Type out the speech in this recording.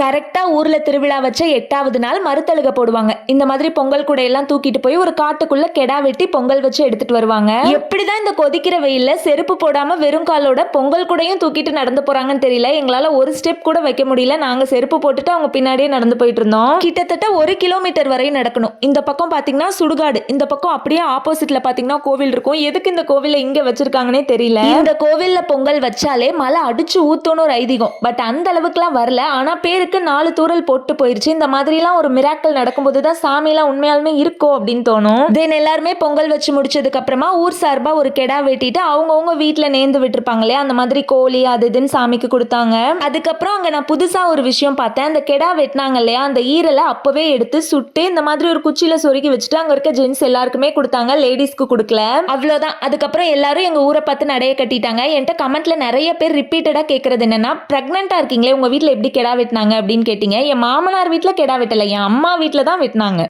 கரெக்டா ஊர்ல திருவிழா வச்ச 8வது நாள் மறுத்தழுக போடுவாங்க. இந்த மாதிரி பொங்கல் கூடையெல்லாம் தூக்கிட்டு போய் ஒரு காட்டுக்குள்ள கெடா வெட்டி பொங்கல் வச்சு எடுத்துட்டு வருவாங்க. எப்படிதான் இந்த கொதிக்கிற வெயில்ல செருப்பு போடாம வெறும் காலோட பொங்கல் கூடையும் தூக்கிட்டு நடந்து போறாங்கன்னு தெரியல. எங்களால ஒரு ஸ்டெப் கூட வைக்க முடியல. நாங்க செருப்பு போட்டுட்டு அவங்க பின்னாடியே நடந்து போயிட்டு இருந்தோம். கிட்டத்தட்ட 1 கிலோமீட்டர் வரை நடக்கணும். இந்த பக்கம் பாத்தீங்கன்னா சுடுகாடு, இந்த பக்கம் அப்படியே ஆப்போசிட்ல பாத்தீங்கன்னா கோவில் இருக்கும். எதுக்கு இந்த கோவில இங்க வச்சிருக்காங்கன்னே தெரியல. இந்த கோவில்ல பொங்கல் வச்சாலே மழை அடிச்சு ஊத்தணும் ஒரு ஐதீகம். பட் அந்த அளவுக்குலாம் வரல. ஆனா பேருக்கு 4 தூரல் போட்டு போயிருச்சு. இந்த மாதிரிலாம் ஒரு மிராக்கல் நடக்கும்போது தான் சாமிலாம் உண்மையாலுமே இருக்கோ அப்படின்னு தோணும். தென் எல்லாருமே பொங்கல் வச்சு முடிச்சதுக்கு அப்புறமா ஊர் சார்பா ஒரு கெடா வெட்டிட்டு அவங்கவுங்க வீட்டுல நேர்ந்து விட்டுருப்பாங்க இல்லையா, அந்த மாதிரி கோழி அது இதுன்னு சாமிக்கு கொடுத்தாங்க. அதுக்கப்புறம் அங்க நான் புதுசா ஒரு விஷயம் பார்த்தேன். அந்த கெடா வெட்டினாங்க இல்லையா, அந்த ஈரலை அப்பவே எடுத்து சுட்டு இந்த மாதிரி ஒரு குச்சியில சொருகி வச்சுட்டு அங்க இருக்க ஜென்ஸ் எல்லாருக்குமே கொடுத்தாங்க, லேடிஸ்க்கு கொடுக்கல. அவ்வளவுதான். அதுக்கப்புறம் எல்லாரும் எங்க ஊரை பார்த்து நடைய கட்டிட்டாங்க. என்கிட்ட கமெண்ட்ல நிறைய பேர் ரிப்பீட்டடா கேட்கறது என்னன்னா, பிரெக்னெண்டா இருக்கீங்களே உங்க வீட்டுல எப்படி கெடா வெட்டினாங்க அப்படின்னு கேட்டீங்க. என் மாமனார் வீட்டுல கெடா வெட்டல, என் அம்மா வீட்டுல தான் வெட்டினாங்க.